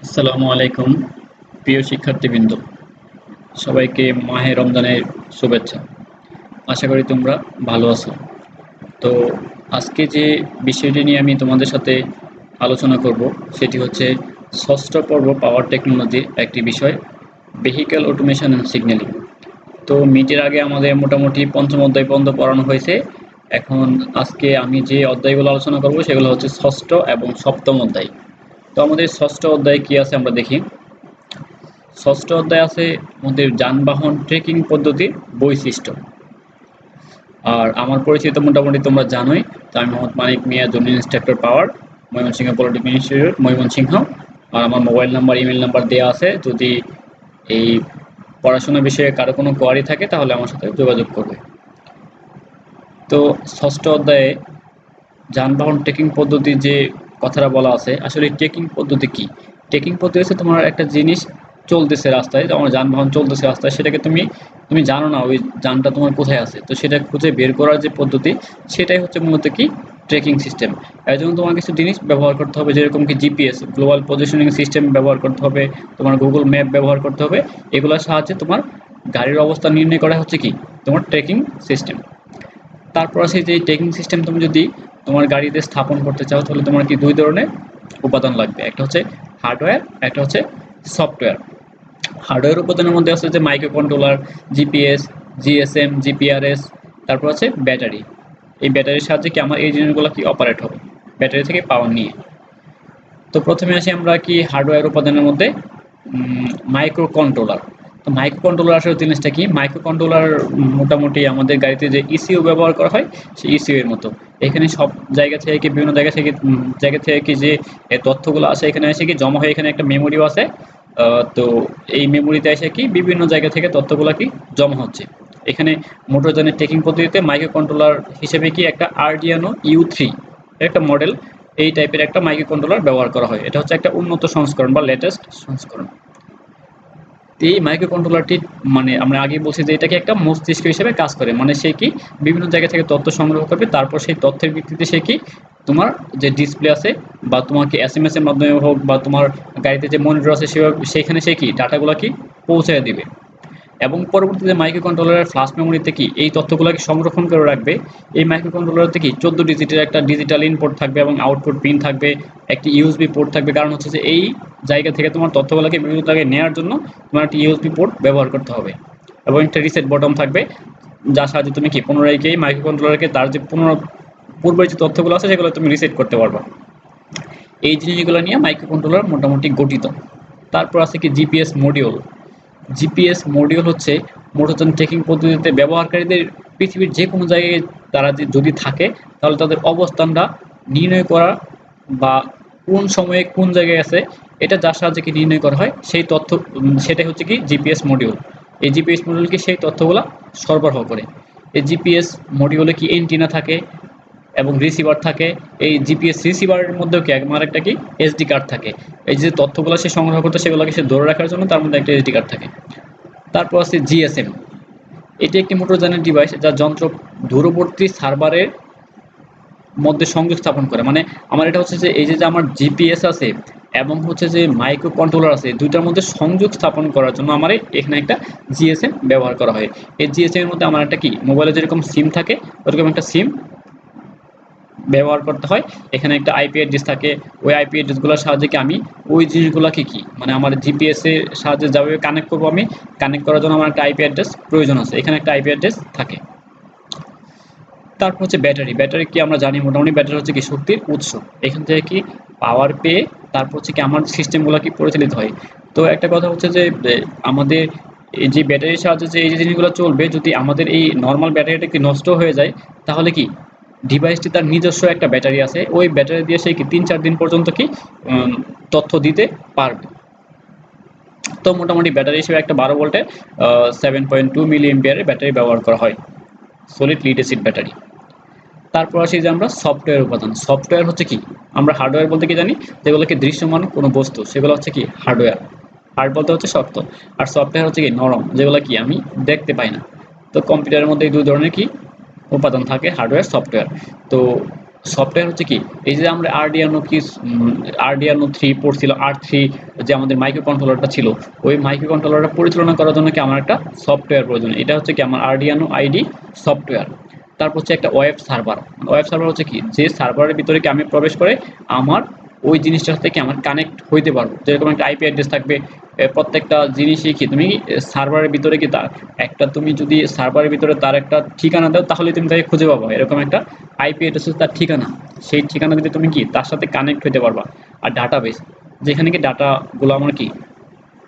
আসসালামু আলাইকুম প্রিয় শিক্ষার্থীবৃন্দ, সবাইকে মাহে রমজানের শুভেচ্ছা। আশা করি তোমরা ভালো আছো। তো আজকে যে বিষয়টি নিয়ে আমি তোমাদের সাথে আলোচনা করব সেটি হচ্ছে ষষ্ঠ পর্ব পাওয়ার টেকনোলজির একটি বিষয়, ভেহিক্যাল অটোমেশন অ্যান্ড সিগন্যালিং। তো মিটের আগে আমাদের মোটামুটি পঞ্চম অধ্যায় পর্যন্ত পড়ানো হয়েছে। এখন আজকে আমি যে অধ্যায়গুলো আলোচনা করব সেগুলো হচ্ছে ষষ্ঠ এবং সপ্তম অধ্যায়। তো আমাদের ষষ্ঠ অধ্যায়ে কি আছে আমরা দেখি। ষষ্ঠ অধ্যায় আছে আমাদের যানবাহন ট্রেকিং পদ্ধতির বৈশিষ্ট্য। আর আমার পরিচিত মোটামুটি তোমরা জানোই। তো আমি মোহাম্মদ মানিক মিয়া, জুনিয়র ইন্সট্রাক্টর পাওয়ার, ময়মনসিংহ পলিটেকনিক ইনস্টিটিউট, ময়মনসিংহ। আর আমার মোবাইল নাম্বার, ইমেল নাম্বার দেওয়া আছে। যদি এই পড়াশোনা বিষয়ে কারো কোনো কোয়ারি থাকে তাহলে আমার সাথে যোগাযোগ করবে। তো ষষ্ঠ অধ্যায়ে যানবাহন ট্রেকিং পদ্ধতির যে কথাটা বলা আছে, আসলে ট্রেকিং পদ্ধতি কি? ট্রেকিং পদ্ধতি হচ্ছে তোমার একটা জিনিস চলতেছে রাস্তায়, তোমার যানবাহন চলতেছে রাস্তায়, সেটাকে তুমি তুমি জানো না ওই যানটা তোমার কোথায় আছে, তো সেটা খুঁজে বের করার যে পদ্ধতি, সেটাই হচ্ছে মূলত কি ট্রেকিং সিস্টেম। এর জন্য তোমার কিছু জিনিস ব্যবহার করতে হবে, যেরকম কি জিপিএস, গ্লোবাল পজিশনিং সিস্টেম ব্যবহার করতে হবে, তোমার গুগল ম্যাপ ব্যবহার করতে হবে। এগুলোর সাহায্যে তোমার গাড়ির অবস্থা নির্ণয় করা হচ্ছে কি তোমার ট্রেকিং সিস্টেম। তারপর আছে যে ট্রেকিং সিস্টেম তুমি যদি তোমার গাড়িতে স্থাপন করতে চাও, তাহলে তোমার কি দুই ধরনের উপাদান লাগবে, একটা হচ্ছে হার্ডওয়্যার, একটা হচ্ছে সফটওয়্যার। হার্ডওয়্যার উপাদানের মধ্যে আছে যে micro controller, GPS, GSM, GPRS, তারপর আছে ব্যাটারি। এই ব্যাটারির সাহায্যে কি আমার এই জিনিসগুলো কি অপারেট হবে, ব্যাটারি থেকে পাওয়ার নিয়ে। তো প্রথমে আসি আমরা কি হার্ডওয়্যার উপাদানের মধ্যে মাইক্রো কন্ট্রোলার। তো মাইক্রো কন্ট্রোলার আসলে জিনিসটা কি? মাইক্রো কন্ট্রোলার মোটামুটি আমাদের গাড়িতে যে ইসিইউ ব্যবহার করা হয় সেই ইসিইউ এর মতো। এখানে সব জায়গা থেকে কি বিভিন্ন জায়গা থেকে কি যে তথ্যগুলো আসে এখানে এসে কি জমা হয়, এখানে একটা মেমোরিও আছে। তো এই মেমোরিতে এসে কি বিভিন্ন জায়গা থেকে তথ্যগুলো কি জমা হচ্ছে। এখানে মোটরযানের ট্রেকিং পদ্ধতিতে মাইক্রো কন্ট্রোলার হিসেবে কি একটা আরডিয়ানো ইউ3 একটা মডেল, এই টাইপের একটা মাইক্রো কন্ট্রোলার ব্যবহার করা হয়। এটা হচ্ছে একটা উন্নত সংস্করণ বা লেটেস্ট সংস্করণ। এই মাইক্রো কন্ট্রোলারটি মানে আমরা আগেই বলছি যে এটাকে একটা মস্তিষ্ক হিসেবে কাজ করে, মানে সে কি বিভিন্ন জায়গা থেকে তথ্য সংগ্রহ করবে, তারপর সেই তথ্যের ভিত্তিতে সে কি তোমার যে ডিসপ্লে আছে বা তোমাকে এসএমএস এর মাধ্যমে হোক বা তোমার গাড়িতে যে মনিটর আছে সেখানে সে কি ডাটাগুলো কি পৌঁছায় দিবে। এবং পরবর্তীতে মাইক্রো কন্ট্রোলারের ফ্ল্যাশ মেমোরিতে কি এই তথ্যগুলোকে সংরক্ষণ করে রাখবে। এই মাইক্রো কন্ট্রোলারতে কি 14 ডিজিটের একটা ডিজিটাল ইনপুট থাকবে এবং আউটপুট পিন থাকবে, একটি ইউএসবি পোর্ট থাকবে। কারণ হচ্ছে যে এই জায়গা থেকে তোমার তথ্যগুলোকে বিভিন্ন জায়গায় নেওয়ার জন্য তোমার একটা ইউএসবি পোর্ট ব্যবহার করতে হবে, এবং একটা রিসেট বটন থাকবে, যার সাহায্যে তুমি কি পুনরায় কি মাইক্রো কন্ট্রোলারকে তার যে পূর্বের যে তথ্যগুলো আছে সেগুলো তুমি রিসেট করতে পারবা। এই জিনিসগুলো নিয়ে মাইক্রো কন্ট্রোলার মোটামুটি গঠিত। তারপর আছে কি জিপিএস মডিউল। জিপিএস মডিউল হচ্ছে মোটরযান ট্রেকিং পদ্ধতিতে ব্যবহারকারীদের পৃথিবীর যে কোনো জায়গায় তারা যদি থাকে, তাহলে তাদের অবস্থানটা নির্ণয় করা বা কোন সময়ে কোন জায়গায় আছে এটা যার সাহায্যে কি নির্ণয় করা হয় সেই তথ্য, সেটাই হচ্ছে কি জিপিএস মডিউল। এই জিপিএস মডিউলকে সেই তথ্যগুলো সরবরাহ করে। এই জিপিএস মডিউলে কি এন্টিনা থাকে এবং রিসিভার থাকে। এই জিপিএস রিসিভারের মধ্যেও কি আমার একটা কি এসডি কার্ড থাকে। এই যে তথ্যগুলো সে সংগ্রহ করতে সেগুলোকে সে ধরে রাখার জন্য তার মধ্যে একটা এসডি কার্ড থাকে। তারপর আছে জিএসএম। এটি একটি মোটরযানের ডিভাইস যা যন্ত্র দূরবর্তী সার্ভারের মধ্যে সংযোগ স্থাপন করে। মানে আমার এটা হচ্ছে যে এই যে আমার জিপিএস আছে এবং হচ্ছে যে মাইক্রো কন্ট্রোলার আছে, দুইটার মধ্যে সংযোগ স্থাপন করার জন্য আমার এখানে একটা জিএসএম ব্যবহার করা হয়। এই জিএসএম এর মধ্যে আমার একটা কি মোবাইলে যেরকম সিম থাকে ওরকম একটা সিম ব্যবহার করতে হয়। এখানে একটা আইপি অ্যাড্রেস থাকে, ওই আইপি অ্যাড্রেসগুলোর সাহায্যে কি আমি ওই জিনিসগুলোকে কি মানে আমার জিপিএস এর সাহায্যে যেভাবে কানেক্ট করবো, আমি কানেক্ট করার জন্য আমার একটা আইপি অ্যাড্রেস প্রয়োজন আছে, এখানে একটা আইপি অ্যাড্রেস থাকে। তারপর হচ্ছে ব্যাটারি। ব্যাটারি কি আমরা জানি মোটামুটি ব্যাটারি হচ্ছে কি শক্তির উৎস, এখান থেকে কি পাওয়ার পেয়ে তারপর হচ্ছে কি আমার সিস্টেমগুলো কি পরিচালিত হয়। তো একটা কথা হচ্ছে যে আমাদের এই যে ব্যাটারির সাহায্যে যে এই যে জিনিসগুলো চলবে, যদি আমাদের এই নর্মাল ব্যাটারিটা কি নষ্ট হয়ে যায়, তাহলে কি ডিভাইসটি তার নিজস্ব একটা ব্যাটারি আছে, ওই ব্যাটারি দিয়ে সে কি 3-4 দিন পর্যন্ত কি তথ্য দিতে পারবে। তো মোটামুটি ব্যাটারি হিসেবে একটা 12 ভোল্টের 7.2 মিলি এম্পিয়ারের ব্যাটারি ব্যবহার করা হয়, সলিড লিড অ্যাসিড ব্যাটারি। তারপর আসি যে আমরা সফটওয়্যার উপাদান। সফটওয়্যার হচ্ছে কি আমরা হার্ডওয়্যার বলতে কি জানি, যেগুলোকে দৃশ্যমান কোনো বস্তু সেগুলো হচ্ছে কি হার্ডওয়্যার। হার্ড বলতে হচ্ছে শক্ত, আর সফটওয়্যার হচ্ছে কি নরম, যেগুলো কি আমি দেখতে পাই না। তো কম্পিউটারের মধ্যে এই দুই ধরনের কি উপাদান থাকে, হার্ডওয়্যার সফটওয়্যার। তো সফটওয়্যার হচ্ছে কি, এই যে আমরা আরডিয়ানো কি আরডিয়ানো 3 পড়ছিলাম, R3 যে আমাদের মাইক্রো কন্ট্রোলারটা ছিল, ওই মাইক্রো কন্ট্রোলারটা পরিচালনা করার জন্য কি আমার একটা সফটওয়্যার প্রয়োজন। এটা হচ্ছে কি আমার আরডিয়ানো আইডি সফটওয়্যার। তারপর হচ্ছে একটা ওয়েব সার্ভার। ওয়েব সার্ভার হচ্ছে কি, যে সার্ভারের ভিতরে কি আমি প্রবেশ করে আমার ওই জিনিসটার সাথে কি আমার কানেক্ট হইতে পারবো। যেরকম একটা আইপি অ্যাড্রেস থাকবে, প্রত্যেকটা জিনিসই কি তুমি সার্ভারের ভিতরে কি তার একটা, তুমি যদি সার্ভারের ভিতরে তার একটা ঠিকানা দাও তাহলে তুমি তাকে খুঁজে পাবো। এরকম একটা আইপি অ্যাড্রেস হচ্ছে তার ঠিকানা, সেই ঠিকানা দিলে তুমি কি তার সাথে কানেক্ট হতে পারবা। আর ডাটাবেস, যেখানে কি ডাটাগুলো আমার কি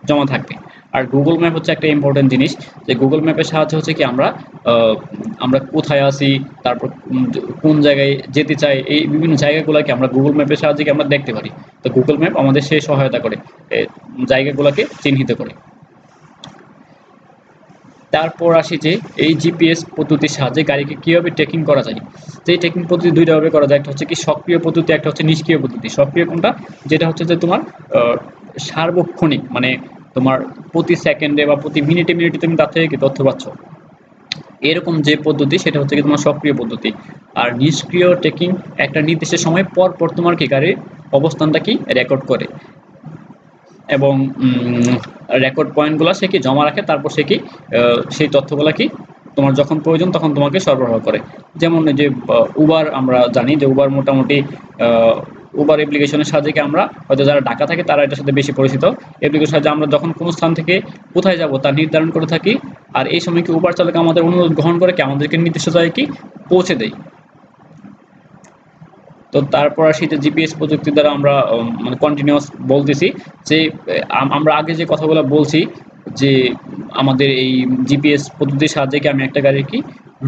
জমা থাকবে। আর গুগল ম্যাপ হচ্ছে একটা ইম্পর্টেন্ট জিনিস, যে গুগল ম্যাপের সাহায্যে হচ্ছে কি আমরা কোথায় আছি, তারপর কোন জায়গায় যেতে চাই, এই বিভিন্ন জায়গাগুলোকে আমরা গুগল ম্যাপের সাহায্যে কি আমরা দেখতে পারি। তো গুগল ম্যাপ আমাদের সেই সহায়তা করে জায়গাগুলোকে চিহ্নিত করে। তারপর আসি যে এই জিপিএস পদ্ধতির সাহায্যে গাড়িকে কীভাবে ট্রেকিং করা যায়। যে ট্রেকিং পদ্ধতি দুইটাভাবে করা যায়, একটা হচ্ছে কি সক্রিয় পদ্ধতি, একটা হচ্ছে নিষ্ক্রিয় পদ্ধতি। সক্রিয় কোনটা, যেটা হচ্ছে যে তোমার সার্বক্ষণিক, মানে তোমার প্রতি সেকেন্ডে বা প্রতি মিনিটে মিনিটে তুমি তার থেকে কি তথ্য পাচ্ছ, এরকম যে পদ্ধতি সেটা হচ্ছে কি তোমার সক্রিয় পদ্ধতি। আর নিষ্ক্রিয় ট্রেকিং একটা নির্দিষ্ট সময় পর পর তোমার কি গাড়ির অবস্থানটা কি রেকর্ড করে, এবং রেকর্ড পয়েন্টগুলো সে কি জমা রাখে, তারপর সে কি সেই তথ্যগুলো কি তোমার যখন প্রয়োজন তখন তোমাকে সরবরাহ করে। যেমন এই যে উবার, আমরা জানি যে উবার মোটামুটি উবার অ্যাপ্লিকেশনের সাহায্যে কি আমরা হয়তো যারা ঢাকা থাকে তারা এটার সাথে বেশি পরিচিত। অ্যাপ্লিকেশনের সাহায্যে আমরা যখন কোনো স্থান থেকে কোথায় যাব তা নির্ধারণ করে থাকি, আর এই সময় কি উবার চালক আমাদের অনুরোধ গ্রহণ করে কি আমাদেরকে নির্দিষ্ট জায়গায় কি পৌঁছে দেয়। তো তারপর আসি যে জিপিএস প্রযুক্তি দ্বারা আমরা মানে কন্টিনিউয়াস বলতেছি যে আমরা আগে যে কথাগুলো বলছি, যে আমাদের এই জিপিএস পদ্ধতির সাহায্যে কি আমি একটা গাড়ির কি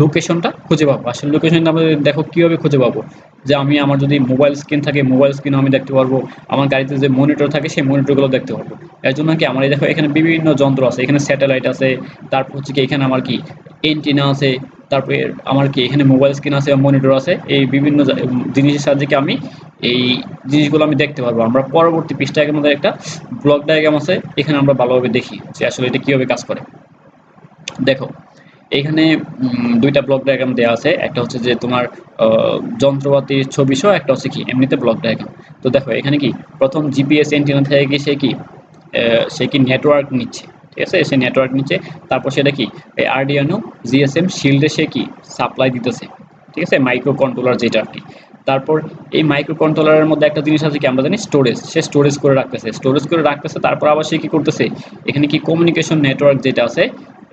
লোকেশনটা খুঁজে পাবো। আসলে লোকেশনটা আমাদের দেখো কীভাবে খুঁজে পাবো, যে আমি আমার যদি মোবাইল স্ক্রিন থাকে মোবাইল স্ক্রিনও আমি দেখতে পারবো, আমার গাড়িতে যে মনিটর থাকে সেই মনিটরগুলো দেখতে পারবো। এর জন্য কি আমার এই দেখো এখানে বিভিন্ন যন্ত্র আছে, এখানে স্যাটেলাইট আছে, তারপর হচ্ছে কি এখানে আমার কি এন্টিনা আছে, তারপরে আমার কি এখানে মোবাইল স্ক্রিন আছে, মনিটর আছে, এই বিভিন্ন জিনিসের সাহায্যে কি আমি এই জিনিসগুলো আমি দেখতে পারবো। আমরা পরবর্তী পৃষ্ঠায় আমাদের একটা ব্লক ডায়াগ্রাম আছে, এখানে আমরা ভালোভাবে দেখি যে আসলে এটা কীভাবে কাজ করে। দেখো এখানে দুইটা ব্লক ডায়াগ্রাম দেওয়া আছে, একটা হচ্ছে যে তোমার যন্ত্রপাতির ছবি সহ, একটা হচ্ছে কি এমনিতে ব্লক ডায়াগ্রাম। তো দেখো এখানে কি প্রথম জিপিএস এন্টিনা থেকে কি সে কি নেটওয়ার্ক নিচ্ছে, ঠিক আছে, সে নেটওয়ার্ক নিচ্ছে, তারপর সেটা কি এই আরডিএনও জিএসএম শিল্ডে সে কি সাপ্লাই দিতেছে, ঠিক আছে, মাইক্রো কন্ট্রোলার যেটা আর কি। তারপর এই মাইক্রো কন্ট্রোলারের মধ্যে একটা জিনিস আছে কি আমরা জানি স্টোরেজ, সে স্টোরেজ করে রাখতেছে, তারপর আবার সে কি করতেছে এখানে কি কমিউনিকেশন নেটওয়ার্ক যেটা আছে,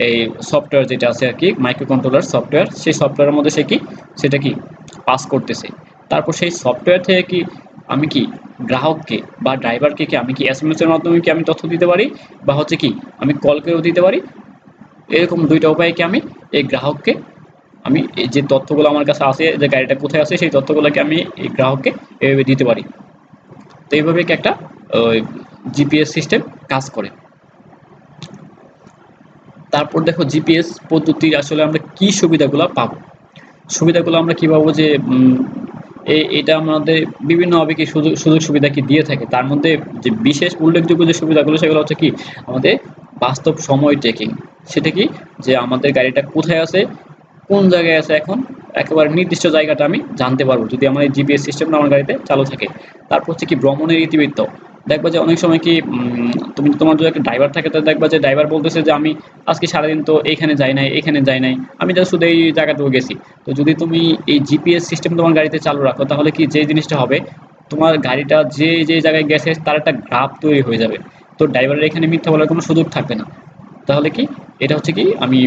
এই সফটওয়্যার যেটা আছে আর কি মাইক্রো কন্ট্রোলার সফটওয়্যার, সেই সফটওয়্যারের মধ্যে সে কি সেটা কি পাস করতেছে। তারপর সেই সফটওয়্যার থেকে কি আমি কি গ্রাহককে বা ড্রাইভারকে কি আমি কি এসএমএস এর মাধ্যমে কি আমি তথ্য দিতে পারি, বা হচ্ছে কি আমি কল করেও দিতে পারি। এরকম দুইটা উপায়ে কি আমি এই গ্রাহককে আমি এই যে তথ্যগুলো আমার কাছে আছে, যে গাড়িটা কোথায় আছে সেই তথ্যগুলোকে আমি এই গ্রাহককে এভাবে দিতে পারি। তো এইভাবে কি একটা জিপিএস সিস্টেম কাজ করে। তারপর দেখো জিপিএস পদ্ধতির আসলে আমরা কি সুবিধাগুলো পাবো। সুবিধাগুলো আমরা কি পাবো, যে এটা আমাদের বিভিন্নভাবে কি সুযোগ সুবিধা কি দিয়ে থাকে। তার মধ্যে যে বিশেষ উল্লেখযোগ্য যে সুবিধাগুলো সেগুলো হচ্ছে কি আমাদের বাস্তব সময় ট্রেকিং। সেটা কি, যে আমাদের গাড়িটা কোথায় আছে, কোন জায়গায় আছে, এখন একেবারে নির্দিষ্ট জায়গাটা আমি জানতে পারবো যদি আমার এই জিপিএস সিস্টেমটা আমার গাড়িতে চালু থাকে। তারপর হচ্ছে কি ভ্রমণের ইতিবৃত্ত। দেখবা যে অনেক সময় কি তুমি তোমার যদি একটা ড্রাইভার থাকে, তো দেখবা যে ড্রাইভার বলতেছে যে আমি আজকে সারাদিন তো এইখানে যাই নাই, এখানে যাই নাই, আমি জাস্ট শুধু এই জায়গাটুকু গেছি। তো যদি তুমি এই জিপিএস সিস্টেম তোমার গাড়িতে চালু রাখো, তাহলে কি যে জিনিসটা হবে, তোমার গাড়িটা যে যে জায়গায় গেছে তার একটা গ্রাফ তৈরি হয়ে যাবে। তো ড্রাইভারের এখানে মিথ্যা বলার কোনো সুযোগ থাকবে না। তাহলে কি এটা হচ্ছে কি আমি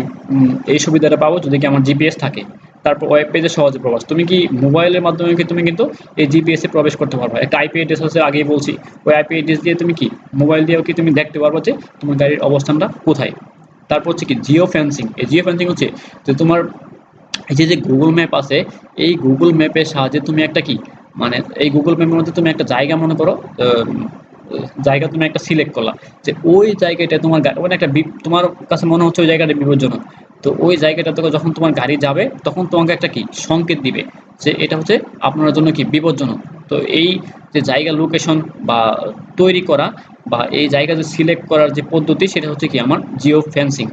এই সুবিধাটা পাবো যদি কি আমার জিপিএস থাকে। তারপর ওয়েব পেজে সহজে প্রবেশ, তুমি কি মোবাইলের মাধ্যমে কি তুমি কিন্তু এই জিপিএস এ প্রবেশ করতে পারবে। একটা আইপি অ্যাড্রেস হচ্ছে আগেই বলছি, ওই আইপি অ্যাড্রেস দিয়ে তুমি কি মোবাইল দিয়েও কি তুমি দেখতে পারবো যে তোমার গাড়ির অবস্থানটা কোথায়। তারপর হচ্ছে কি জিও ফেন্সিং। এই জিও ফেন্সিং হচ্ছে যে তোমার এই যে গুগল ম্যাপ আছে, এই গুগল ম্যাপের সাহায্যে তুমি একটা কি মানে এই গুগল ম্যাপের মধ্যে তুমি একটা জায়গা মনে করো, জায়গা তুমি একটা সিলেক্ট করলা, যে ওই জায়গাটা তোমার মানে একটা তোমার কাছে মনে হচ্ছে ওই জায়গাটা বিপজ্জনক। তো ওই জায়গাটা থেকে যখন তোমার গাড়ি যাবে তখন তোমাকে একটা কি সংকেত দিবে যে এটা হচ্ছে আপনার জন্য কি বিপজ্জনক। তো এই যে জায়গা লোকেশন বা তৈরি করা বা এই জায়গা যে সিলেক্ট করার যে পদ্ধতি, সেটা হচ্ছে কি আমার জিও ফেন্সিং।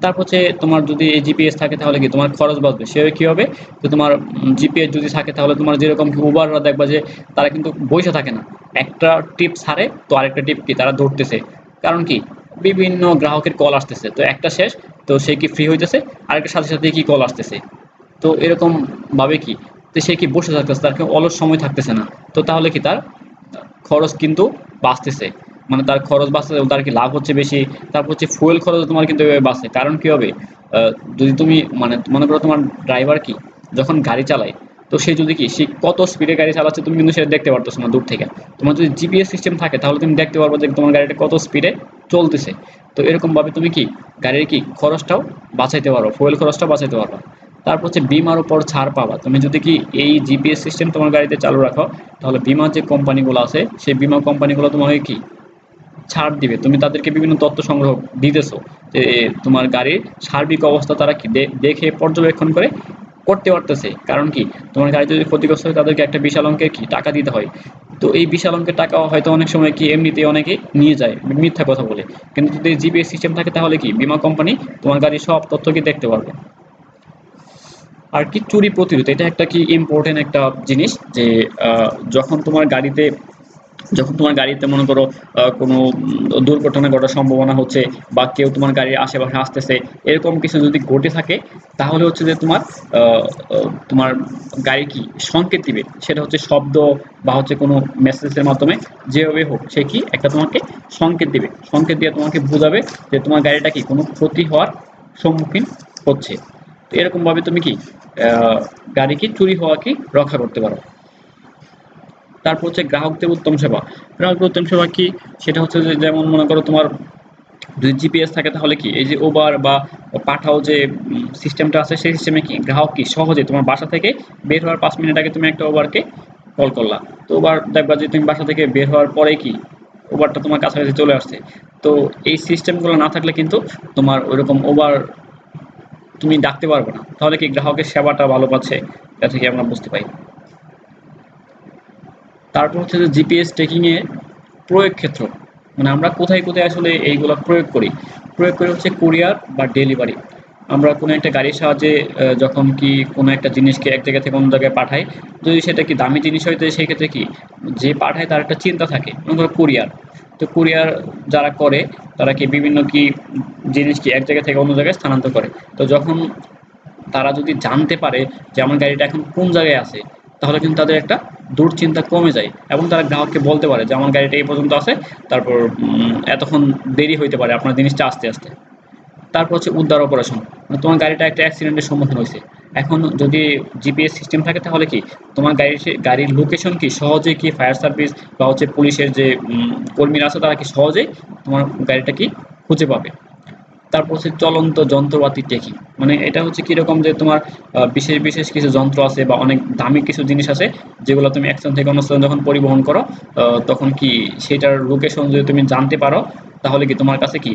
তারপর হচ্ছে তোমার যদি এই জিপিএস থাকে তাহলে কি তোমার খরচ বাঁচবে, সে কি হবে যে তোমার জিপিএস যদি থাকে তাহলে তোমার যেরকম কি উবাররা দেখবা যে তারা কিন্তু বসে থাকে না, একটা টিপ ছাড়ে তো আরেকটা টিপ কি তারা ধরতেছে, কারণ কি বিভিন্ন গ্রাহকের কল আসতেছে, তো একটা শেষ তো সে কি ফ্রি হইতেছে, আরেকটার সাথে সাথে কি কল আসতেছে, তো এরকম ভাবে কি তো সে কি বসে থাকতেছে, তার কি অলস সময় থাকতেছে না, তো তাহলে কি তার খরচ কিন্তু বাঁচতেছে, মানে তার খরচ বাঁচতেছে এবং তার কি লাভ হচ্ছে বেশি। তারপর হচ্ছে ফুয়েল খরচ তোমার কিন্তু এভাবে বাঁচে, কারণ কি হবে যদি তুমি মানে মনে করো তোমার ড্রাইভার কি যখন গাড়ি চালায়, তো সে যদি কি সে কত স্পিডে গাড়ি চালাচ্ছে তুমি কিন্তু সেটা দেখতে পারতেছো না দূর থেকে, তোমার যদি জিপিএস সিস্টেম থাকে তাহলে তুমি দেখতে পারবে যে তোমার গাড়িটা কত স্পিডে চলতেছে। তো এরকম ভাবে তুমি কি গাড়ির কি খরচটাও বাঁচাইতে পারো, ফুয়েল খরচটাও বাঁচাইতে পারো। তারপর হচ্ছে বিমার উপর ছাড় পাবা, তুমি যদি কি এই জিপিএস সিস্টেম তোমার গাড়িতে চালু রাখো তাহলে বিমার যে কোম্পানিগুলো আছে সেই বিমা কোম্পানিগুলো তোমাকে কি ছাড় দিবে, তুমি তাদেরকে বিভিন্ন তথ্য সংগ্রহ দিতেছো যে তোমার গাড়ির সার্বিক অবস্থা তারা কি দেখে পর্যবেক্ষণ করে করতে পারতেছে, কারণ কি তোমার গাড়ি যদি ক্ষতিগ্রস্ত হয় তাদেরকে একটা বিশাল অঙ্কের কি টাকা দিতে হয়। তো এই বিশাল অঙ্কের টাকা হয়তো অনেক সময় কি এমনিতেই অনেকে নিয়ে যায় মিথ্যা কথা বলে, কিন্তু যদি জিপিএস সিস্টেম থাকে তাহলে কি বিমা কোম্পানি তোমার গাড়ির সব তথ্য কি দেখতে পারবে। আর কি চুরি প্রতিরোধ, এটা একটা কি ইম্পর্টেন্ট একটা জিনিস যে যখন তোমার গাড়িতে মনে করো কোনো দুর্ঘটনা ঘটার সম্ভাবনা হচ্ছে বা কেউ তোমার গাড়ির আশেপাশে আসতেছে, এরকম কিছু যদি ঘটে থাকে তাহলে হচ্ছে যে তোমার গাড়ি কি সংকেত দিবে, সেটা হচ্ছে শব্দ বা হচ্ছে কোনো মেসেজের মাধ্যমে, যেভাবে হোক সে কি একটা তোমাকে সংকেত দিবে, সংকেত দিয়ে তোমাকে বোঝাবে যে তোমার গাড়িটা কি কোনো ক্ষতি হওয়ার সম্মুখীন হচ্ছে। তো এরকম ভাবে তুমি কি গাড়ি কি চুরি হওয়া কি রক্ষা করতে পারো। তারপর হচ্ছে গ্রাহকদের উত্তম সেবা। গ্রাহকদের উত্তম সেবা কি, সেটা হচ্ছে যে যেমন মনে করো তোমার যদি জিপিএস থাকে তাহলে কি এই যে উবার বা পাঠাও যে সিস্টেমটা আছে সেই সিস্টেমে কি গ্রাহক কি সহজে তোমার বাসা থেকে বের হওয়ার 5 মিনিট আগে তুমি একটা উবারকে কল করলা, তো উবার দেখবা যে তুমি বাসা থেকে বের হওয়ার পরে কি উবারটা তোমার কাছাকাছি চলে আসছে। তো এই সিস্টেমগুলো না থাকলে কিন্তু তোমার ওইরকম উবার তুমি ডাকতে পারবে না, তাহলে কি গ্রাহকের সেবাটা ভালো পাচ্ছে, এটা থেকে আমরা বুঝতে পাই। তারপর হচ্ছে যে জিপিএস ট্রেকিং এ প্রয়োগ ক্ষেত্র, মানে আমরা কোথায় কোথায় আসলে এইগুলো প্রয়োগ করি হচ্ছে কুরিয়ার বা ডেলিভারি। আমরা কোনো একটা গাড়ির সাহায্যে যখন কি কোনো একটা জিনিসকে এক জায়গা থেকে অন্য জায়গায় পাঠাই, যদি সেটা কি দামি জিনিস হয় তো সেই ক্ষেত্রে কি যে পাঠায় তার একটা চিন্তা থাকে, মনে করো কুরিয়ার, তো কুরিয়ার যারা করে তারা কি বিভিন্ন কি জিনিস কি এক জায়গা থেকে অন্য জায়গায় স্থানান্তর করে। তো যখন তারা যদি জানতে পারে যে আমার গাড়িটা এখন কোন জায়গায় আছে, তাহলে কিন্তু তাদের একটা দুশ্চিন্তা কমে যায় এবং তারা গ্রাহককে বলতে পারে যে আমার গাড়িটা এই পর্যন্ত আছে, তারপর এতক্ষণ দেরি হইতে পারে আপনার জিনিসটা আসতে আসতে। তারপর হচ্ছে উদ্ধার অপারেশন, মানে তোমার গাড়িটা একটা অ্যাক্সিডেন্টের সম্মুখীন হয়েছে, এখন যদি জিপিএস সিস্টেম থাকে তাহলে কি তোমার গাড়ির লোকেশন কি সহজেই কি ফায়ার সার্ভিস বা হচ্ছে পুলিশের যে কর্মীরা আছে তারা কি সহজেই তোমার গাড়িটা কি খুঁজে পাবে। তারপর হচ্ছে চলন্ত যন্ত্রপাতি টেকি, মানে এটা হচ্ছে কিরকম যে তোমার বিশেষ বিশেষ কিছু যন্ত্র আছে বা অনেক দামি কিছু জিনিস আছে যেগুলো তুমি এক স্থান থেকে অন্য স্থানে যখন পরিবহন করো তখন কি সেটার লোকেশন যদি তুমি জানতে পারো তাহলে কি তোমার কাছে কি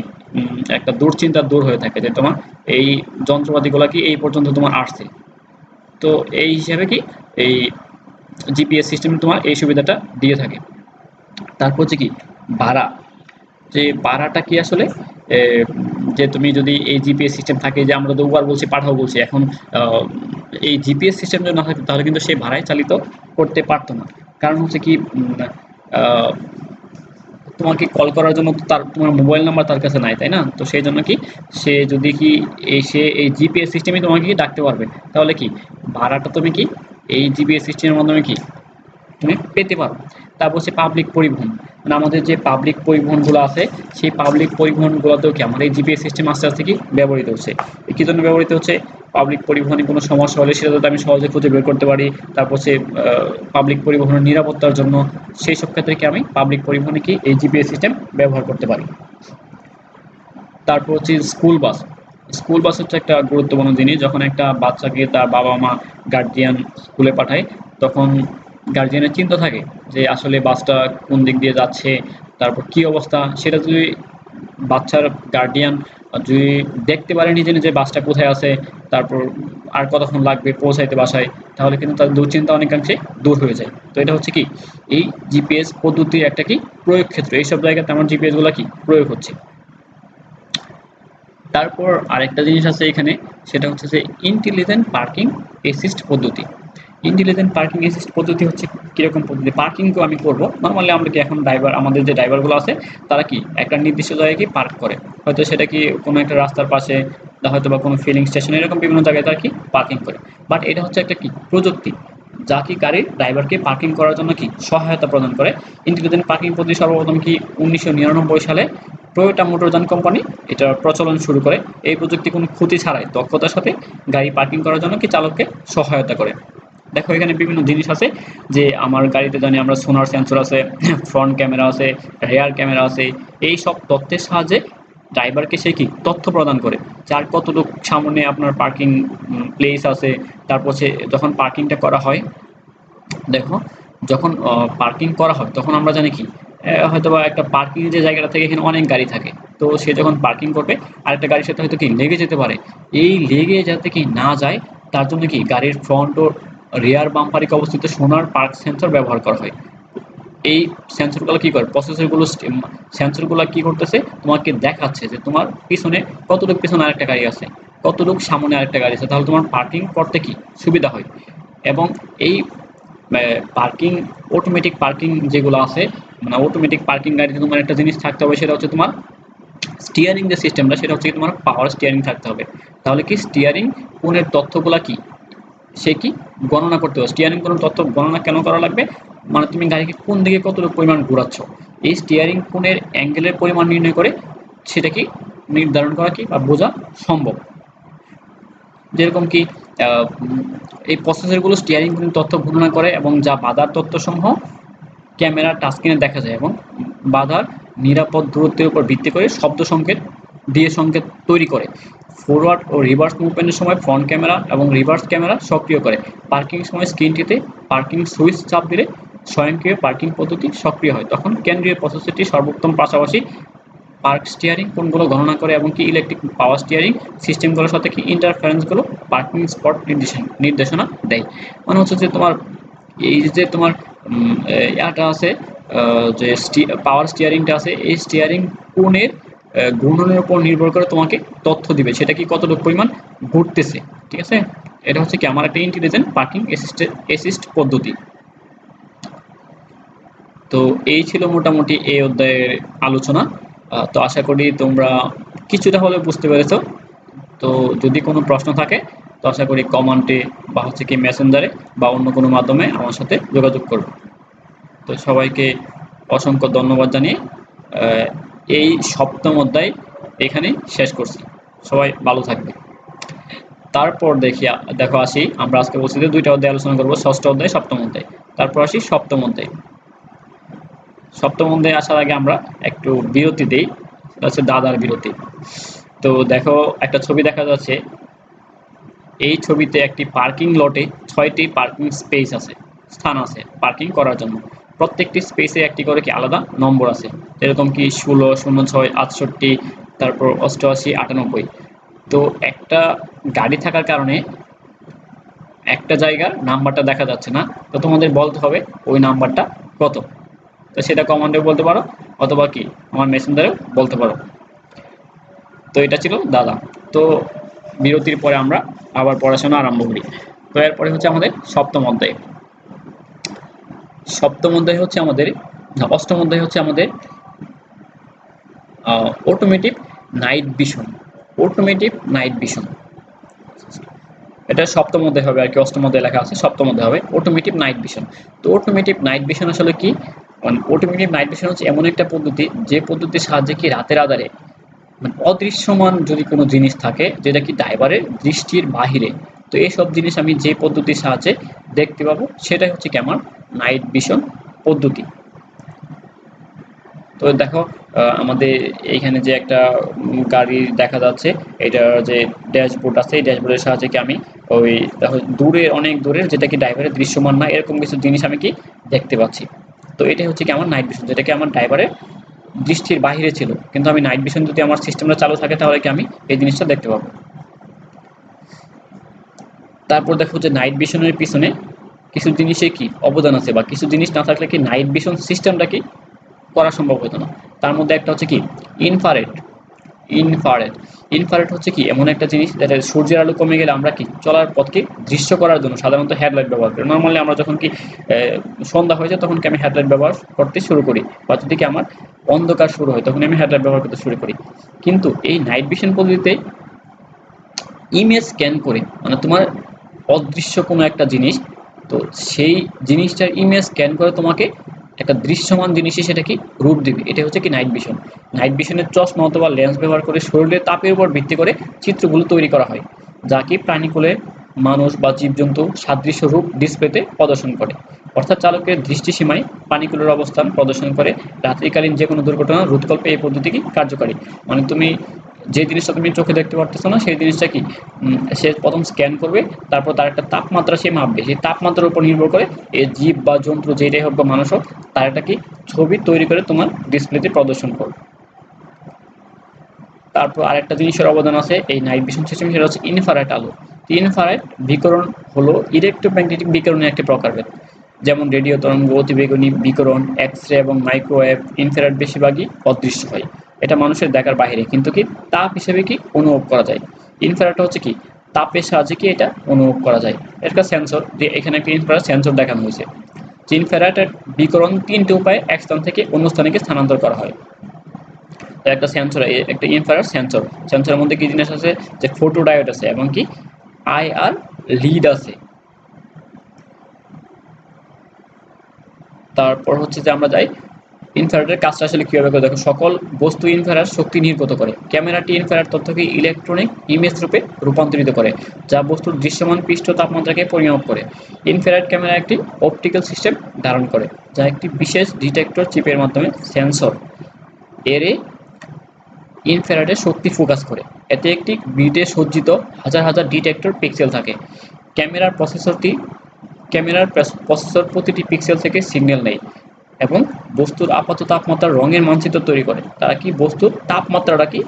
একটা দুশ্চিন্তা দূর হয়ে থাকে যে তোমার এই যন্ত্রপাতিগুলো কি এই পর্যন্ত তোমার আসছে। তো এই হিসাবে কি এই জিপিএস সিস্টেম তোমার এই সুবিধাটা দিয়ে থাকে। তারপর হচ্ছে কি ভাড়া, যে ভাড়াটা কি আসলে এ, যে তুমি যদি এই জিপিএস সিস্টেম থাকে, যে আমরা তো উবার বলছি পাঠাও বলছি, এখন এই জিপিএস সিস্টেম যদি না থাকতো তাহলে কিন্তু সে ভাড়ায় চালিত করতে পারতো না, কারণ হচ্ছে কি আহ, তোমাকে কল করার জন্য তো তোমার মোবাইল নাম্বার তার কাছে নাই, তাই না, তো সেই জন্য কি সে যদি কি সে এই জিপিএস সিস্টেমে তোমাকে কি ডাকতে পারবে, তাহলে কি ভাড়াটা তুমি কি এই জিপিএস সিস্টেমের মাধ্যমে কি তুমি পেতে পারো। তারপর হচ্ছে পাবলিক পরিবহন, মানে আমাদের যে পাবলিক পরিবহনগুলো আছে সেই পাবলিক পরিবহনগুলোতেও কি আমার এই জিপিএস সিস্টেম আস্তে আস্তে কি ব্যবহৃত হচ্ছে। কী জন্য ব্যবহৃত হচ্ছে, পাবলিক পরিবহনে কোনো সমস্যা হলে সেটা যাতে আমি সহজে খুঁজে বের করতে পারি, তারপর হচ্ছে পাবলিক পরিবহনের নিরাপত্তার জন্য সেই সব ক্ষেত্রে কি আমি পাবলিক পরিবহনে কি এই জিপিএস সিস্টেম ব্যবহার করতে পারি। তারপর হচ্ছে স্কুল বাস, স্কুল বাস হচ্ছে একটা গুরুত্বপূর্ণ জিনিস, যখন একটা বাচ্চাকে তার বাবা মা গার্জিয়ান স্কুলে পাঠায় তখন গার্জিয়ানের চিন্তা থাকে যে আসলে বাসটা কোন দিক দিয়ে যাচ্ছে, তারপর কি অবস্থা, সেটা যদি বাচ্চার গার্ডিয়ান যদি দেখতে পারে নিজে নিজে বাসটা কোথায় আছে, তারপর আর কতক্ষণ লাগবে পৌঁছাইতে বাসায়, তাহলে কিন্তু তার দুশ্চিন্তা অনেকাংশে দূর হয়ে যায়। তো এটা হচ্ছে কি এই জিপিএস পদ্ধতির একটা কি প্রয়োগ ক্ষেত্র, এইসব জায়গাতে আমার জিপিএস গুলা কি প্রয়োগ হচ্ছে। তারপর আরেকটা জিনিস আছে এখানে, সেটা হচ্ছে যে ইন্টেলিজেন্ট পার্কিং অ্যাসিস্ট পদ্ধতি। ইন্টেলিজেন্ট পার্কিং অ্যাসিস্ট পদ্ধতি হচ্ছে কিরকম পদ্ধতি? পার্কিং তো আমি করব নর্মালি, আমরা কি এখন ড্রাইভার, আমাদের যে ড্রাইভারগুলো আছে তারা কি একটা নির্দিষ্ট জায়গায় কি পার্ক করে, হয়তো সেটা কি কোনো একটা রাস্তার পাশে, হয়তো বা কোনো ফিলিং স্টেশন, এরকম বিভিন্ন জায়গায় তারা কি পার্কিং করে। বাট এটা হচ্ছে একটা কি প্রযুক্তি, যা কি গাড়ির ড্রাইভারকে পার্কিং করার জন্য কি সহায়তা প্রদান করে। ইন্টেলিজেন্ট পার্কিং পদ্ধতি সর্বপ্রথম কি 1999 সালে টয়োটা মোটরযান কোম্পানি এটার প্রচলন শুরু করে। এই প্রযুক্তি কোনো ক্ষতি ছাড়াই দক্ষতার সাথে গাড়ি পার্কিং করার জন্য কি চালককে সহায়তা করে। দেখো এখানে বিভিন্ন জিনিস আছে, যে আমার গাড়িতে জানি আমরা সোনার সেন্সর আছে, ফ্রন্ট ক্যামেরা আছে, রেয়ার ক্যামেরা আছে। এই সব তথ্যের সাহায্যে ড্রাইভারকে সে কি তথ্য প্রদান করে, যার কতটুকু সামনে আপনার পার্কিং প্লেস আছে। তারপর সে যখন পার্কিংটা করা হয়, দেখো যখন পার্কিং করা হয় তখন আমরা জানি কি হয়তোবা একটা পার্কিং যে জায়গাটা থেকে এখানে অনেক গাড়ি থাকে, তো সে যখন পার্কিং করবে আরেকটা গাড়ির সাথে হয়তো কি লেগে যেতে পারে। এই লেগে যাতে কি না যায় তার জন্য কি গাড়ির ফ্রন্ট ও রিয়ার বাম্পারিকে অবস্থিত সোনার পার্ক সেন্সর ব্যবহার করা হয়। এই সেন্সরগুলো কি করে, প্রসেসরগুলো সেন্সরগুলো কি করতেছে, তোমাকে দেখাচ্ছে যে তোমার পিছনে কতটুকু পিছনে আরেকটা গাড়ি আছে, কতটুকু সামনে আরেকটা গাড়ি আছে, তাহলে তোমার পার্কিং করতে কি সুবিধা হয়। এবং এই পার্কিং, অটোমেটিক পার্কিং যেগুলো আছে, মানে অটোমেটিক পার্কিং গাড়িতে তোমার একটা জিনিস থাকতে হবে, সেটা হচ্ছে তোমার স্টিয়ারিং যে সিস্টেমটা, সেটা হচ্ছে কি তোমার পাওয়ার স্টিয়ারিং থাকতে হবে। তাহলে কি স্টিয়ারিং কোণের তথ্যগুলা কি সে কি গণনা করতে হবে। স্টিয়ারিং কোণের তথ্য গণনা কেন করা লাগবে, মানে তুমি গাড়িকে কোন দিকে কতটুকু পরিমাণ ঘোরাচ্ছ, এই স্টিয়ারিং কোণের অ্যাঙ্গেলের পরিমাণ নির্ণয় করে সেটা কি নির্ধারণ করা কি বা বোঝা সম্ভব। যেরকম কি এই প্রসেসরগুলো স্টিয়ারিং কোণের তথ্য গণনা করে এবং যা বাধার তথ্যসমূহ ক্যামেরা টাচস্ক্রিনে দেখা যায়, এবং বাধার নিরাপদ দূরত্বের উপর ভিত্তি করে শব্দ সংকেত দিয়ে সংকেত তৈরি করে। ফরওয়ার্ড ও রিভার্স মুভমেন্টের সময় ফ্রন্ট ক্যামেরা এবং রিভার্স ক্যামেরা সক্রিয় করে। পার্কিং সময় স্ক্রিনটিতে পার্কিং সুইচ চাপ দিলে স্বয়ংক্রিয় পার্কিং পদ্ধতি সক্রিয় হয়, তখন কেন্দ্রীয় প্রসেসরটি সর্বোত্তম পাশাপাশি পার্ক স্টিয়ারিং কোণগুলো গণনা করে এবং কি ইলেকট্রিক পাওয়ার স্টিয়ারিং সিস্টেমগুলোর সাথে কি ইন্টারফারেন্সগুলো পার্কিং স্পট নির্দেশনা দেয়। মানে হচ্ছে যে তোমার এই যে তোমার ইয়াটা আছে, যে পাওয়ার স্টিয়ারিংটা আছে, এই স্টিয়ারিং কোণের ঘূর্ণনের উপর নির্ভর করে তোমাকে তথ্য দিবে সেটা কি কতটুকু পরিমাণ ঘুরতেছে। ঠিক আছে, এটা হচ্ছে কি আমার একটা ইন্টেলিজেন্ট পার্কিং অ্যাসিস্ট পদ্ধতি। তো এই ছিল মোটামুটি এই অধ্যায়ের আলোচনা। তো আশা করি তোমরা কিছুটা হলেও বুঝতে পেরেছো। তো যদি কোনো প্রশ্ন থাকে তো আশা করি কমেন্টে বা হচ্ছে কি মেসেঞ্জারে বা অন্য কোনো মাধ্যমে আমার সাথে যোগাযোগ করবে। তো সবাইকে অসংখ্য ধন্যবাদ জানিয়ে এই সপ্তম অধ্যায় এখানেই শেষ করছি। সবাই ভালো থাকবে। তারপর দেখো আসি, আমরা আজকে বলছি যে দুইটা অধ্যায় আলোচনা করবো, ষষ্ঠ অধ্যায় সপ্তম অধ্যায়। তারপর আসি সপ্তম অধ্যায়। সপ্তম অধ্যায়ে আসার আগে আমরা একটু বিরতি দিই, সেটা হচ্ছে দাদার বিরতি। তো দেখো একটা ছবি দেখা যাচ্ছে, এই ছবিতে একটি পার্কিং লটে 6টি পার্কিং স্পেস আছে, স্থান আছে পার্কিং করার জন্য। প্রত্যেকটি স্পেসে একটি করে কি আলাদা নম্বর আছে, যেরকম কি 16, 06, 68, তারপর 88, 98। তো একটা গাড়ি থাকার কারণে একটা জায়গার নাম্বারটা দেখা যাচ্ছে না, তো তোমাদের বলতে হবে ওই নাম্বারটা কত। তো সেটা কমান্ডে বলতে পারো অথবা কি আমার মেসেঞ্জারেও বলতে পারো। তো এটা ছিল দাদা। তো বিরতির পরে আমরা আবার পড়াশোনা আরম্ভ করি। তো এরপরে হচ্ছে আমাদের সপ্তম অধ্যায়। সপ্তম অধ্যায় হচ্ছে আমাদের, অষ্টম অধ্যায় হচ্ছে আমাদের automotive night vision. Automotive night vision, এটা সপ্তম অধ্যায় হবে আর কি, অষ্টম অধ্যায় লেখা আছে, সপ্তম অধ্যায় হবে অটোমেটিভ নাইট ভিশন। তো অটোমেটিভ নাইট ভিশন আসলে কি? অটোমেটিভ নাইট ভিশন হচ্ছে এমন একটা পদ্ধতি, যে পদ্ধতির সাহায্যে কি রাতের আধারে মানে অদৃশ্যমান যদি কোনো জিনিস থাকে যেটা কি ড্রাইভারের দৃষ্টির বাহিরে, তো এইসব জিনিস আমি যে পদ্ধতির সাহায্যে দেখতে পাবো সেটাই হচ্ছে কি আমার নাইট ভিশন পদ্ধতি। তো দেখো আমাদের এইখানে যে একটা গাড়ি দেখা যাচ্ছে, এটার যে ড্যাশবোর্ড আছে, এই ড্যাশবোর্ডের সাহায্যে কি আমি ওই দেখো দূরে, অনেক দূরের যেটা কি ড্রাইভারের দৃশ্যমান না এরকম কিছু জিনিস আমি কি দেখতে পাচ্ছি। তো এটাই হচ্ছে কি আমার নাইট ভিশন, যেটা কি আমার ড্রাইভারের দৃষ্টির বাহিরে ছিল, কিন্তু আমি নাইট ভিশন যদি আমার সিস্টেমটা চালু থাকে তাহলে কি আমি এই জিনিসটা দেখতে পাবো। তারপর দেখো যে নাইট ভিশনের পিছনে কিছু জিনিসের কি অবদান আছে, বা কিছু জিনিস না থাকলে কি নাইট ভিশন সিস্টেমটা কি করা সম্ভব হতো না। তার মধ্যে একটা হচ্ছে কি ইনফ্রারেড। ইনফ্রারেড। ইনফ্রারেড হচ্ছে কি এমন একটা জিনিস যেটা সূর্যের আলো কমে গেলে আমরা কি চলার পথকে দৃশ্য করার জন্য সাধারণত হেডলাইট ব্যবহার করি। নরমালি আমরা যখন কি সন্ধ্যা হয়ে যায় তখন কি আমি হেডলাইট ব্যবহার করতে শুরু করি, বা যদি কি আমার অন্ধকার শুরু হয় তখন আমি হেডলাইট ব্যবহার করতে শুরু করি। কিন্তু এই নাইট ভিশন পদ্ধতিতে ইমেজ স্ক্যান করে, মানে তোমার অদৃশ্য কোনো একটা জিনিস, তো সেই জিনিসটার ইমেজ স্ক্যান করে তোমাকে একটা দৃশ্যমান জিনিসই সেটা কি রূপ দিবে। এটা হচ্ছে কি নাইট ভিশন। নাইট ভিশনের চশমা অথবা লেন্স ব্যবহার করে শরীরের তাপের উপর ভিত্তি করে চিত্রগুলো তৈরি করা হয়, যা কি প্রাণীকুলে মানুষ বা জীবজন্তু সাদৃশ্য রূপ ডিসপ্লেতে প্রদর্শন করে। অর্থাৎ চালকের দৃষ্টিসীমায় প্রাণীকুলের অবস্থান প্রদর্শন করে রাত্রিকালীন যে কোনো দুর্ঘটনা রোধকল্পে এই পদ্ধতি কি কার্যকারী। মানে তুমি যে জিনিসটা তুমি চোখে দেখতে পারতেছো না সেই জিনিসটা কি সে প্রথম স্ক্যান করবে, তারপর তার একটা তাপমাত্রা সে মাপবে, সেই তাপমাত্রার উপর নির্ভর করে এই জীব বা যন্ত্র যেটাই হোক বা মানুষ হোক তার একটা কি ছবি তৈরি করে তোমার ডিসপ্লেতে প্রদর্শন করবে। তারপর আরেকটা জিনিসের অবদান আছে এই নাইট ভিশন সিস্টেম, সেটা হচ্ছে ইনফ্রারেড আলো। ইনফ্রারেড বিকিরণ হলো ইলেকট্রোম্যাগনেটিক বিকিরণের একটি প্রকারভেদ। যেমন রেডিও তরঙ্গ, অতিবেগুনি বিকিরণ, এক্স রে এবং মাইক্রোওয়েভ। ইনফ্রারেড বেশিরভাগই অদৃশ্য হয়, এটা মানুষের দেখার বাইরে, কিন্তু কি তাপ হিসেবে কি অনুভব করা যায়। ইনফ্রারেড হচ্ছে কি তাপের সাহায্যে কি এটা অনুভব করা যায়। একটা সেন্সর, যে এখানে একটা ইনফ্রারেড সেন্সর দেখানো হয়েছে। ইনফ্রারেড বিকিরণ তিনটি উপায়ে এক স্থান থেকে অন্য স্থানে স্থানান্তর করা হয়। একটা সেন্সর, একটা ইনফ্রারেড সেন্সর, সেন্সরের মধ্যে কি জিনিস আছে, যে ফটো ডায়োড আছে এবং কি আইআর লিড আছে। তারপর হচ্ছে যে আমরা যাই ইনফ্রারেডের কাজটা আসলে কীভাবে করে। দেখো, সকল বস্তু ইনফ্রারেড শক্তি নির্গত করে। ক্যামেরাটি ইনফ্রারেড তথ্যকে ইলেকট্রনিক ইমেজ রূপে রূপান্তরিত করে, যা বস্তুর দৃশ্যমান পৃষ্ঠ তাপমাত্রাকে পরিমাপ করে। ইনফ্রারেড ক্যামেরা একটি অপটিক্যাল সিস্টেম ধারণ করে, যা একটি বিশেষ ডিটেক্টর চিপের মাধ্যমে সেন্সর এরে ইনফ্রারেডে শক্তি ফোকাস করে। এতে একটি গ্রিডে সজ্জিত হাজার হাজার ডিটেক্টর পিক্সেল থাকে। ক্যামেরার প্রসেসর প্রতিটি পিক্সেল থেকে সিগন্যাল নেয় এবং বস্তুর আপাত তাপমাত্রার রঙের মানচিত্র তৈরি করে। তারা কি বস্তুর তাপমাত্রাটা কি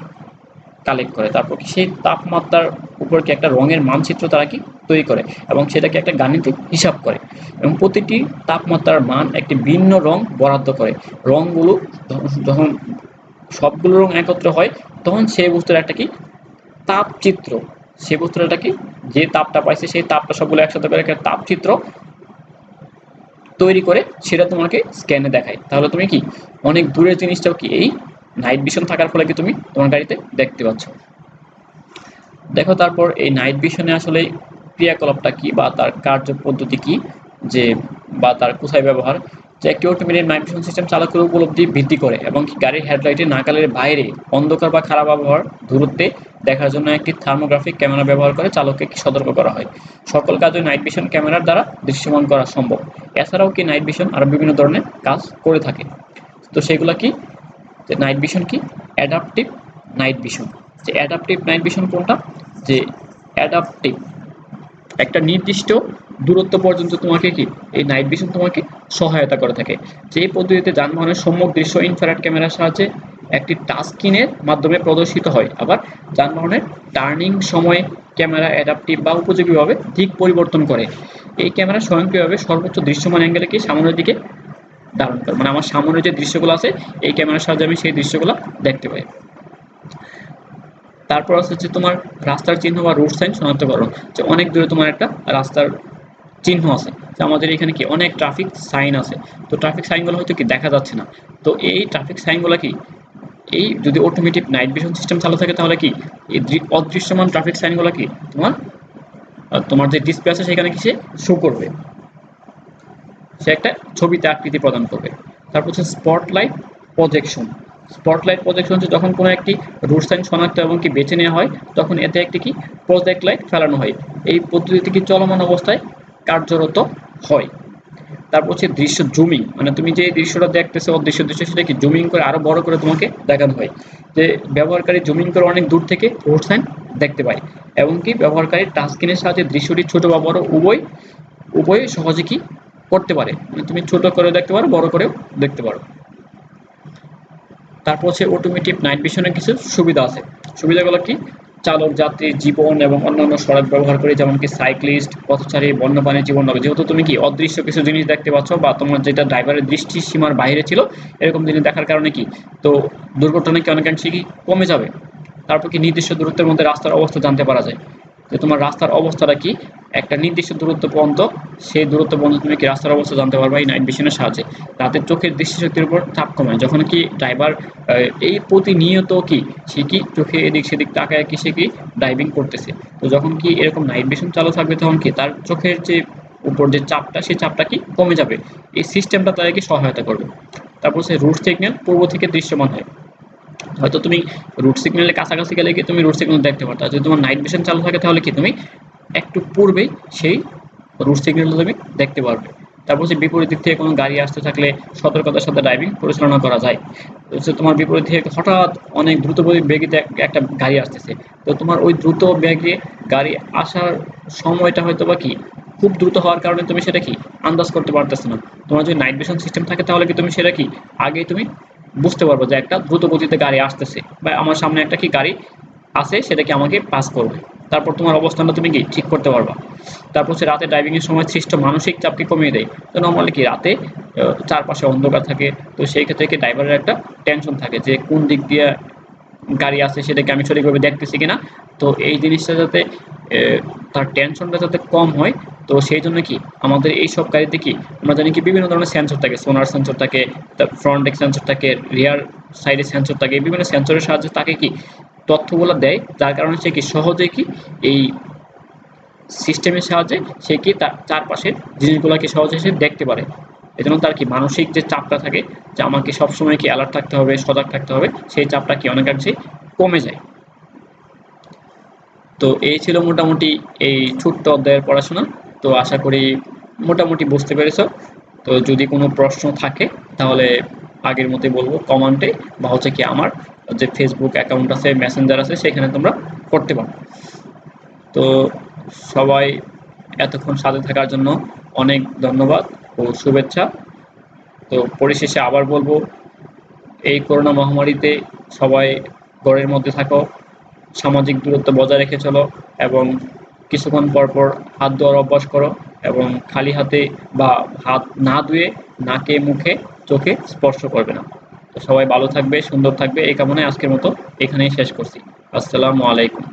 কালেক্ট করে, তারপর কি সেই তাপমাত্রার উপর কি একটা রঙের মানচিত্র তারা কি তৈরি করে এবং সেটাকে একটা গাণিতিক হিসাব করে, এবং প্রতিটি তাপমাত্রার মান একটি ভিন্ন রং বরাদ্দ করে। রঙগুলো যখন সবগুলো রং একত্র হয় তখন সেই বস্তুর একটা কি তাপচিত্র, সেই বস্তুর একটা কি যে তাপটা পাইছে সেই তাপটা সবগুলো একসাথে করে একটা তাপচিত্র তৈরি করে সেটা তোমাকে স্ক্যানে দেখায়। তাহলে তুমি কি অনেক দূরের জিনিসটাও কি এই নাইট ভিশন থাকার ফলে কি তুমি তোমার গাড়িতে দেখতে পাচ্ছ। দেখো, তারপর এই নাইট ভিশনে আসলে ক্রিয়াকলাপটা কি বা তার কার্য পদ্ধতি কি, যে বা তার কোথায় ব্যবহার। যে একটি অটোমেটেড নাইট ভিশন সিস্টেম চালকের উপলব্ধি বৃদ্ধি করে এবং গাড়ির হেডলাইটে নাগালের বাইরে অন্ধকার বা খারাপ আবহাওয়ার দূরত্বে দেখার জন্য একটি থার্মোগ্রাফিক ক্যামেরা ব্যবহার করে চালককে সতর্ক করা হয়। সকল কাজে নাইট ভিশন ক্যামেরার দ্বারা দৃশ্যমান করা সম্ভব। এছাড়াও কি নাইট ভিশন আরও বিভিন্ন ধরনের কাজ করে থাকে। তো সেগুলো কি, যে নাইট ভিশন কি অ্যাডাপটিভ নাইট ভিশন। যে অ্যাডাপটিভ নাইট ভিশন কোনটা, যে অ্যাডাপটিভ একটা নির্দিষ্ট দূরত্ব পর্যন্ত তোমাকে কি এই নাইট ভিশন তোমাকে সহায়তা করে থাকে। যে এই পদ্ধতিতে যানবাহনের সম্মুখ দৃশ্য ইনফ্রারেড ক্যামেরার সাহায্যে একটি টাচ স্ক্রিনের মাধ্যমে প্রদর্শিত হয়। আবার যানবাহনের টার্নিং সময় ক্যামেরা অ্যাডাপটিভ বা উপযোগীভাবে দিক পরিবর্তন করে। এই ক্যামেরা স্বয়ংক্রিয়ভাবে সর্বোচ্চ দৃশ্যমান অ্যাঙ্গেলে কি সামনের দিকে ধারণ করে, মানে আমার সামনে যে দৃশ্যগুলো আছে এই ক্যামেরার সাহায্যে আমি সেই দৃশ্যগুলো দেখতে পাই। তারপর হচ্ছে তোমার রাস্তার চিহ্ন বা রুট সাইন শনাক্তকরণ। যে অনেক দূরে তোমার একটা রাস্তার চিহ্ন আছে, যে আমাদের এখানে কি অনেক ট্রাফিক সাইন আছে, তো ট্রাফিক সাইনগুলো হয়তো কি দেখা যাচ্ছে না, তো এই ট্রাফিক সাইনগুলো কি এই যদি অটোমেটিক নাইট ভিশন সিস্টেম চালু থাকে তাহলে কি এই অদৃশ্যমান ট্রাফিক সাইনগুলো কি তোমার তোমার যে ডিসপ্লে আছে সেখানে কি সে শো করবে, সে একটা ছবিতে আকৃতি প্রদান করবে। তারপর হচ্ছে স্পটলাইট প্রজেকশন। স্পটলাইট প্রজেকশন হচ্ছে যখন কোনো একটি রুট সাইন শনাক্ত এবং কি বেছে নেওয়া হয় তখন এতে একটি কি প্রজেক্ট লাইট ফেলানো হয়। এই পদ্ধতিতে কি চলমান অবস্থায় কার্যরত হয়। তারপর হচ্ছে দৃশ্য জুমিং, মানে তুমি যে দৃশ্যটা দেখতেছো অদৃশ্য দৃশ্য সেটা কি জুমিং করে আরো বড় করে তোমাকে দেখানো হয়। যে ব্যবহারকারী জুমিং করে অনেক দূর থেকে রোড সাইন দেখতে পায় এবং কি ব্যবহারকারী টাচ স্ক্রিনের সাহায্যে দৃশ্যটি ছোট বা বড় উভয় সহজে কি করতে পারে, মানে তুমি ছোট করে দেখতে পারো, বড় করেও দেখতে পারো। তারপর হচ্ছে অটোমেটিভ নাইট ভিশনের কিছু সুবিধা আছে। সুবিধাগুলো কি, চালক যাত্রীর জীবন এবং অন্যান্য সড়ক ব্যবহার করে যেমন কি সাইক্লিস্ট, পথচারী, বন্যপ্রাণীর জীবন রক্ষা। যেহেতু তুমি কি অদৃশ্য কিছু জিনিস দেখতে পাচ্ছ বা তোমার যেটা ড্রাইভারের দৃষ্টি সীমার বাইরে ছিল এরকম জিনিস দেখার কারণে কি তো দুর্ঘটনা কি অনেকাংশে কি কমে যাবে। তারপর কি নির্দিষ্ট দূরত্বের মধ্যে রাস্তার অবস্থা জানতে পারা যায়, যে তোমার রাস্তার অবস্থাটা কি একটা নির্দিষ্ট দূরত্ব পর্যন্ত, সেই দূরত্ব পর্যন্ত তুমি কি রাস্তার অবস্থা জানতে পারবা এই নাইট ভিশনের সাহায্যে। রাতের চোখের দৃষ্টিশক্তির উপর চাপ কমায়, যখন কি ড্রাইভার এই প্রতিনিয়ত কি সে কি চোখে এদিক সেদিক তাকায় কি সে কি ড্রাইভিং করতেছে। তো যখন কি এরকম নাইট ভিশন চালু থাকবে তখন কি তার চোখের যে উপর যে চাপটা সেই চাপটা কি কমে যাবে, এই সিস্টেমটা তাদেরকে সহায়তা করবে। তারপর হচ্ছে রুট সিগন্যাল পূর্ব থেকে দৃশ্যমান হয়। হয়তো তুমি রুট সিগন্যালের কাছাকাছি গেলে কি তুমি রুট সিগন্যাল দেখতে পারতা, যদি তোমার নাইট ভিশন চালু থাকে তাহলে কি তুমি একটু পূর্বেই সেই রুট সিগন্যালটা তুমি দেখতে পারবে। তারপর হচ্ছে বিপরীত দিক থেকে কোনো গাড়ি আসতে থাকলে সতর্কতার সাথে ড্রাইভিং পরিচালনা করা যায়। হচ্ছে তোমার বিপরীত থেকে হঠাৎ অনেক দ্রুত বেগে একটা গাড়ি আসতেছে, তো তোমার ওই দ্রুত বেগে গাড়ি আসার সময়টা হয়তো বা কি খুব দ্রুত হওয়ার কারণে তুমি সেটা কি আন্দাজ করতে পারতেছো না। তোমার যদি নাইট ভিশন সিস্টেম থাকে তাহলে কি তুমি সেটা কি আগেই তুমি বুঝতে পারবো যে একটা দ্রুত গতিতে গাড়ি আসতেছে বা আমার সামনে একটা কি গাড়ি আছে সেটা কি আমাকে পাস করবে। তারপর তোমার অবস্থানটা তুমি কি ঠিক করতে পারবা। তারপর হচ্ছে রাতে ড্রাইভিং এর সময় সৃষ্ট মানসিক চাপকে কমিয়ে দেয়। তো নরমালি কি রাতে চারপাশে অন্ধকার থাকে, তো সেই ক্ষেত্রে কি ড্রাইভারের একটা টেনশন থাকে যে কোন দিক দিয়ে গাড়ি আছে সেটাকে আমি সঠিকভাবে দেখতেছি কিনা। তো এই জিনিসটা যাতে তার টেনশনটা যাতে কম হয়, তো সেই জন্য কি আমাদের এই সব গাড়িতে কি আমরা জানি কি বিভিন্ন ধরনের সেন্সর থাকে, সোনার সেন্সর থাকে, ফ্রন্ট ডেক সেন্সর থাকে, রিয়ার সাইডে সেন্সর থাকে, বিভিন্ন সেন্সরের সাহায্যে তাকে কি তথ্যগুলো দেয়, যার কারণে সে কি সহজে কি এই সিস্টেমের সাহায্যে সে কি তার চারপাশের জিনিসগুলোকে সহজে সে দেখতে পারে। এজন্য তার কি মানসিক যে চাপটা থাকে যে আমাকে সবসময় কি অ্যালার্ট থাকতে হবে, সজাগ থাকতে হবে, সেই চাপটা কি অনেকাংশেই কমে যায়। তো এই ছিল মোটামুটি এই ছোট্ট অধ্যায়ের পড়াশোনা। তো আশা করি মোটামুটি বুঝতে পেরেছো। তো যদি কোনো প্রশ্ন থাকে তাহলে আগের মতোই বলবো কমেন্টে, বা হচ্ছে কি আমার যে ফেসবুক অ্যাকাউন্ট আছে, মেসেঞ্জার আছে, সেখানে তোমরা করতে পারো। তো সবাই এতক্ষণ সাথে থাকার জন্য অনেক ধন্যবাদ ও শুভেচ্ছা। তো পরিশেষে আবার বলবো, এই করোনা মহামারীতে সবাই ঘরের মধ্যে থাকো, সামাজিক দূরত্ব বজায় রেখে চলো, এবং কিছুক্ষণ পর পর হাত ধোয়ার অভ্যাস করো, এবং খালি হাতে বা হাত না ধুয়ে নাকে মুখে চোখে স্পর্শ করবে না। তো সবাই ভালো থাকবে, সুন্দর থাকবে, এই কামনায় আজকের মতো এখানেই শেষ করছি। আসসালামু আলাইকুম।